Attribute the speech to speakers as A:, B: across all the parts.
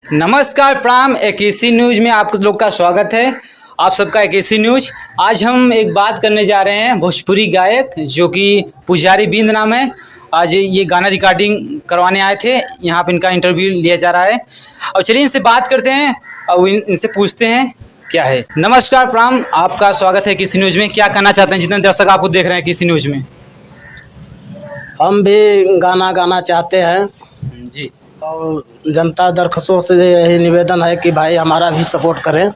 A: नमस्कार प्राम AKC news में आप लोग का स्वागत है। आप सबका एकेसी न्यूज। आज हम एक बात करने जा रहे हैं भोजपुरी गायक जो कि पुजारी बिंद नाम है। आज ये गाना रिकॉर्डिंग करवाने आए थे, यहाँ पे इनका इंटरव्यू लिया जा रहा है। और चलिए इनसे बात करते हैं और इनसे पूछते हैं क्या है। नमस्कार प्राम, आपका स्वागत है एकेसी न्यूज में। क्या कहना चाहते हैं जितने दर्शक आपको देख रहे हैं एकेसी न्यूज में?
B: हम भी गाना गाना चाहते हैं
A: जी,
B: और जनता दरख्वास्तों से यही निवेदन है कि भाई हमारा भी सपोर्ट करें।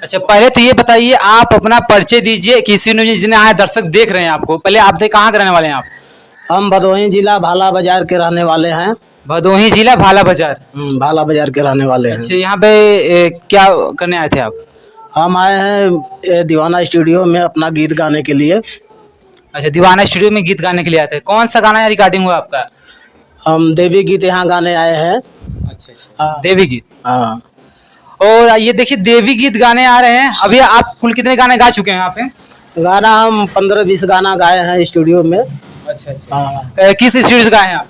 A: अच्छा पहले तो ये बताइए, आप अपना परिचय दीजिए एकेसी न्यूज जितने आए दर्शक देख रहे हैं आपको। पहले आप कहाँ के रहने वाले हैं आप?
B: हम भदोही जिला भाला बाजार के रहने वाले हैं।
A: भदोही जिला भाला बाजार।
B: भाला बाजार के रहने वाले हैं।
A: अच्छा, यहाँ पे क्या करने आए थे आप?
B: हम आए हैं दीवाना स्टूडियो में अपना गीत गाने के लिए।
A: अच्छा, दीवाना स्टूडियो में गीत गाने के लिए आए थे। कौन सा गाना रिकॉर्डिंग हुआ आपका?
B: हम देवी गीत यहाँ गाने आए हैं।
A: अच्छा, देवी गीत।
B: हाँ,
A: और ये देखिए देवी गीत गाने आ रहे हैं। अभी आप कुल कितने गाने गा चुके हैं यहाँ पे?
B: गाना हम 15-20 गाना गाए हैं स्टूडियो में।
A: अच्छा अच्छा।
B: हाँ,
A: किस स्टूडियो से गाए हैं आप?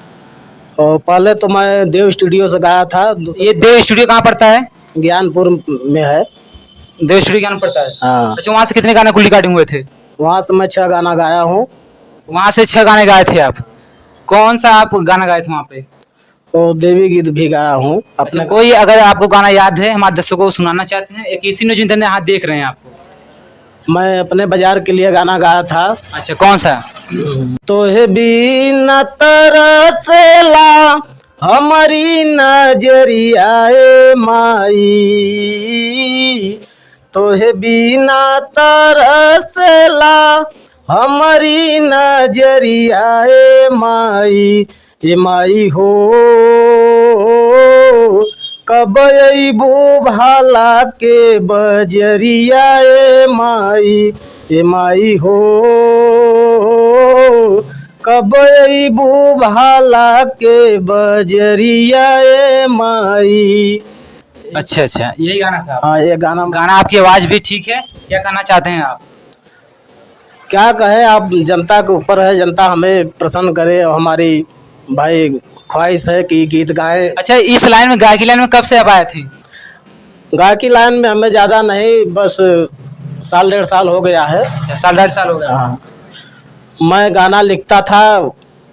B: और पहले तो मैं देव स्टूडियो से गाया था।
A: ये देव स्टूडियो कहाँ पड़ता है?
B: ज्ञानपुर में है।
A: देव स्टूडियो कहाँ पड़ता है?
B: हाँ,
A: अच्छा, वहाँ से कितने गाने कुल रिकॉर्डिंग हुए थे?
B: वहाँ से मैं 6 गाना गाया हूँ।
A: वहाँ से 6 गाने गाए थे आप। कौन सा आप गाना गाए थे वहाँ पे?
B: और देवी गीत भी गाया हूँ
A: अच्छा,
B: अपने।
A: कोई अगर आपको गाना याद है हमारे दर्शकों को सुनाना चाहते हैं? एक इसी न्यूज इंटरनेट हाथ देख रहे हैं आपको।
B: मैं अपने बाजार के लिए गाना गाया था।
A: अच्छा, कौन सा?
B: तोहे बिना तरसेला हमारी नजरिया ए माई, तोहे बिना तरसेला हमारी नजरिया ए माई हो, कब अइबो भाला के बजरिया ए माई हो, कब अइबो भाला के बजरिया ए माई।
A: अच्छा अच्छा, यही गाना था।
B: हाँ, ये गाना।
A: गाना आपकी आवाज भी ठीक है। क्या कहना चाहते हैं आप?
B: क्या कहे, आप जनता के ऊपर है, जनता हमें प्रसन्न करे। और हमारी भाई ख्वाहिश है कि गीत गाएं।
A: अच्छा, इस लाइन में गायकी लाइन में कब से आप आए थे?
B: गायकी लाइन में हमें ज़्यादा नहीं, बस 1-1.5 साल हो गया है।
A: अच्छा, 1.5 साल हो गया।
B: हाँ, मैं गाना लिखता था।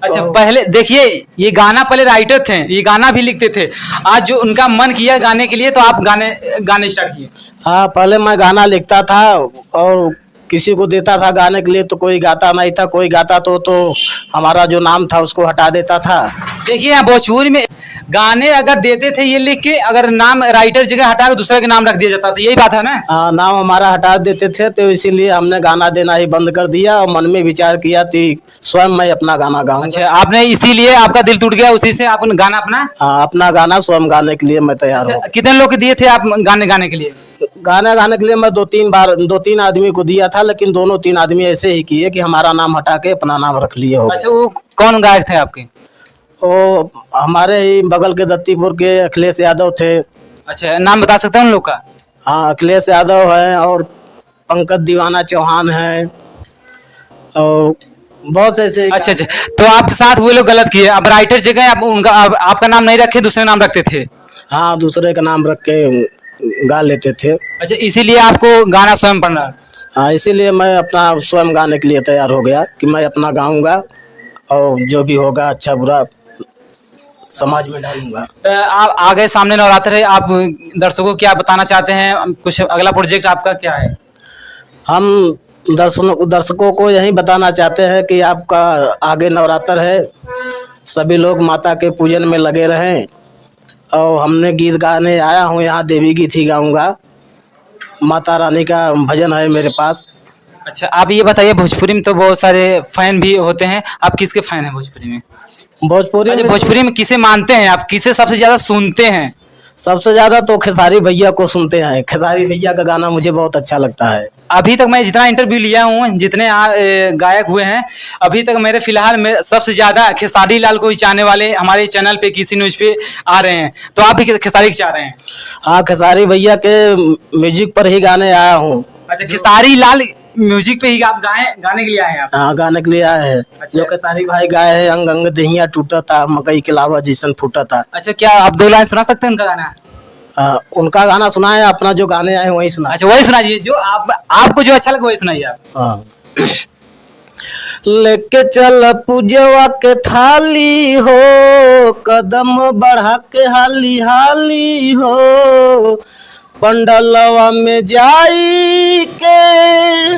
A: अच्छा, पहले देखिए ये गाना पहले राइटर थे, ये गाना भी लिखते थे। आज जो उनका मन किया गाने के लिए तो आप गाने स्टार्ट किए।
B: हाँ, पहले मैं गाना लिखता था और किसी को देता था गाने के लिए, तो कोई गाता नहीं था। कोई गाता तो हमारा जो नाम था उसको हटा देता था।
A: देखिए यहाँ भोजपुरी में गाने अगर देते थे ये लिख के, अगर नाम राइटर जगह हटा के दूसरे के नाम रख दिया जाता था, यही बात है ना?
B: हाँ, नाम हमारा हटा देते थे, तो इसीलिए हमने गाना देना ही बंद कर दिया और मन में विचार किया कि स्वयं मैं अपना गाना गाऊंगा।
A: अच्छा, आपने इसीलिए आपका दिल टूट गया, उसी से आप गाना अपना?
B: हाँ, अपना गाना स्वयं गाने के लिए मैं तैयार हूँ।
A: अच्छा, कितने लोग के दिए थे आप गाने गाने के लिए?
B: गाना गाने के लिए मैं 2-3 आदमी को दिया था, लेकिन 2-3 आदमी ऐसे ही किए कि हमारा नाम हटा के अपना नाम रख लिए हो।
A: अच्छा, वो कौन गायक थे आपके?
B: वो हमारे ही बगल के दत्तीपुर के अखिलेश यादव थे।
A: अच्छा, नाम बता सकते हैं उन लोग का?
B: हाँ, अखिलेश यादव है और पंकज दीवाना चौहान है और बहुत से ऐसे।
A: अच्छा अच्छा, तो आपके साथ वो लोग गलत किए। अब राइटर जगह आप उनका आपका नाम नहीं रखे, दूसरे नाम रखते थे?
B: हाँ, दूसरे का नाम रख के गा लेते थे।
A: अच्छा, इसीलिए आपको गाना स्वयं पढ़ना?
B: हाँ, इसीलिए मैं अपना स्वयं गाने के लिए तैयार हो गया कि मैं अपना गाऊंगा और जो भी होगा अच्छा बुरा समाज में डालूंगा।
A: तो आप आगे सामने नवरात्र है, आप दर्शकों को क्या बताना चाहते हैं? कुछ अगला प्रोजेक्ट आपका क्या है?
B: हम दर्शकों को यही बताना चाहते हैं कि आपका आगे नवरात्र है, सभी लोग माता के पूजन में लगे रहें। और हमने गीत गाने आया हूँ यहाँ, देवी गीत ही गाऊंगा। माता रानी का भजन है मेरे पास।
A: अच्छा, आप ये बताइए भोजपुरी में तो बहुत सारे फैन भी होते हैं, आप किसके फैन हैं भोजपुरी में?
B: भोजपुरी में
A: भोजपुरी में किसे मानते हैं आप? किसे सबसे ज्यादा सुनते हैं?
B: सबसे ज्यादा तो खेसारी भैया को सुनते हैं। खेसारी भैया का गाना मुझे बहुत अच्छा लगता है।
A: अभी तक मैं जितना इंटरव्यू लिया हूँ, जितने गायक हुए हैं, अभी तक मेरे फिलहाल में सबसे ज्यादा खेसारी लाल को ही चाहने वाले हमारे चैनल पे किसी न्यूज पे आ रहे हैं। तो आप भी खेसारी चाह रहे हैं?
B: हाँ, खेसारी भैया के म्यूजिक पर ही गाने आया हूँ।
A: अच्छा, खेसारी लाल म्यूजिक पे ही आप गाने के लिए आए हैं आप?
B: हाँ, गाने के लिए आए हैं।
A: अच्छा।
B: जो खेसारी भाई गाए हैं, अंग अंग दहिया टूटा था, मकई के लावा जैसन फूटा था।
A: अच्छा, क्या आप 2 लाइन सुना सकते हैं उनका गाना?
B: उनका गाना सुनाए, अपना जो गाने आए वही सुना।
A: अच्छा वही सुनाइए, जो आपको जो अच्छा लगे वही सुनाइए आप।
B: हाँ। लेके चल पूजवा के थाली हो, कदम बढ़ा के हाली हाली हो, पंडलवा में जाई के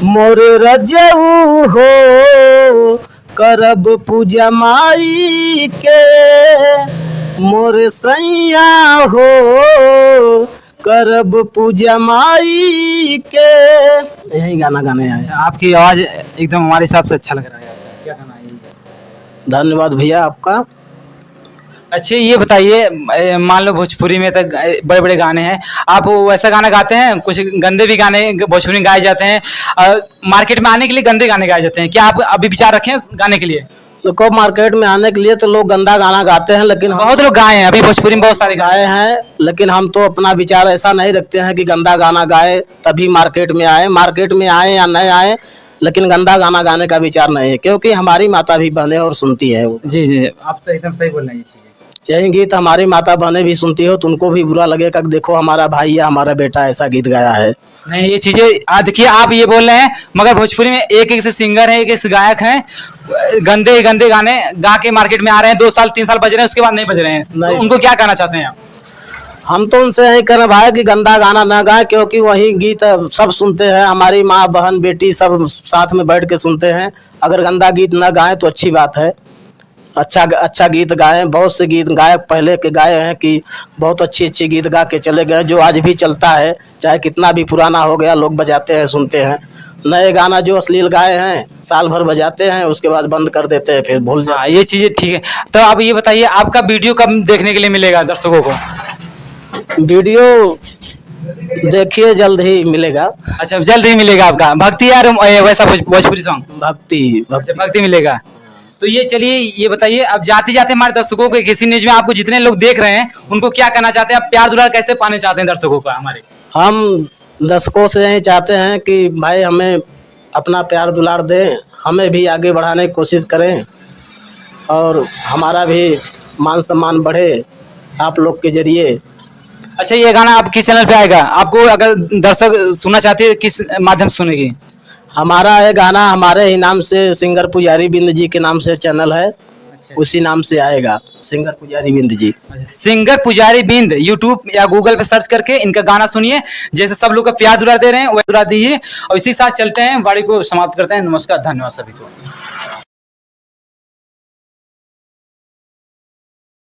B: मोर रजऊ हो, करब पूजा माई के मोर सैया हो, करब पूजा माई के। यही गाना गाने आए।
A: अच्छा, आपकी आवाज एकदम हमारे हिसाब से अच्छा लग रहा है आपका। क्या गाना है ये?
B: धन्यवाद भैया आपका।
A: अच्छा ये बताइए, मान लो भोजपुरी में तक बड़े बड़े गाने हैं, आप वैसा गाना गाते हैं? कुछ गंदे भी गाने भोजपुरी में गाए जाते हैं, मार्केट में आने के लिए गंदे गाने गाए जाते हैं, क्या आप अभी विचार रखें उस गाने के लिए?
B: देखो, मार्केट में आने के लिए तो लोग गंदा गाना गाते हैं, लेकिन
A: बहुत लोग गाए हैं अभी भोजपुरी में, बहुत सारे
B: गाए हैं, लेकिन हम तो अपना विचार ऐसा नहीं रखते हैं कि गंदा गाना गाए तभी मार्केट में आए। मार्केट में आए या नहीं आए, लेकिन गंदा गाना गाने का विचार नहीं है, क्योंकि हमारी माता भी बहनें और सुनती है वो।
A: जी जी, आप तो एकदम सही बोल रहे हैं ये चीजें।
B: यही गीत हमारी माता बहनें भी सुनती हो तो उनको भी बुरा लगेगा कि देखो हमारा भाई या हमारा बेटा ऐसा गीत गाया है।
A: नहीं ये चीजें देखिए, आप ये बोल रहे हैं, मगर भोजपुरी में एक एक से सिंगर है, एक एक से गायक हैं, गंदे गंदे गाने गा के मार्केट में आ रहे हैं, 2 साल 3 साल बज रहे हैं, उसके बाद नहीं बज रहे हैं। तो उनको क्या कहना चाहते हैं आप?
B: हम तो उनसे यही कहना भाई कि गंदा गाना ना गाएं, क्योंकि वही गीत सब सुनते हैं, हमारी माँ बहन बेटी सब साथ में बैठ के सुनते हैं। अगर गंदा गीत ना गाएं तो अच्छी बात है, अच्छा गीत गाएं। बहुत से गीत गायक पहले के गाए हैं कि बहुत अच्छी गीत गा के चले गए, जो आज भी चलता है, चाहे कितना भी पुराना हो गया, लोग बजाते हैं सुनते हैं। नए गाना जो अश्लील गाए हैं साल भर बजाते हैं, उसके बाद बंद कर देते हैं, फिर भूल जाते हैं।
A: ये चीजें ठीक है। तो अब ये बताइए, आपका वीडियो कब देखने के लिए मिलेगा दर्शकों को?
B: वीडियो देखिए जल्द ही मिलेगा।
A: अच्छा जल्द ही मिलेगा आपका? भक्ति या वैसा भोजपुरी सॉन्ग?
B: भक्ति
A: भक्ति मिलेगा। तो ये चलिए, ये बताइए, अब जाते जाते हमारे दर्शकों को किसी न्यूज में आपको जितने लोग देख रहे हैं उनको क्या कहना चाहते हैं? आप प्यार दुलार कैसे पाने चाहते हैं दर्शकों का हमारे?
B: हम दर्शकों से यही चाहते हैं कि भाई हमें अपना प्यार दुलार दें, हमें भी आगे बढ़ाने की कोशिश करें और हमारा भी मान सम्मान बढ़े आप लोग के जरिए।
A: अच्छा ये गाना आप किस चैनल पे आएगा? आपको अगर दर्शक सुनना चाहते हैं किस माध्यम से सुनेगी?
B: हमारा ये गाना हमारे ही नाम से, सिंगर पुजारी बिंद जी के नाम से चैनल है।
A: अच्छा।
B: उसी नाम से आएगा, सिंगर पुजारी बिंद जी।
A: सिंगर पुजारी बिंद, यूट्यूब या गूगल पे सर्च करके इनका गाना सुनिए। जैसे सब लोग का प्यार दुलार दे रहे हैं वही दुलार दीजिए। और इसी साथ चलते हैं, वाणी को समाप्त करते हैं। नमस्कार, धन्यवाद सभी को।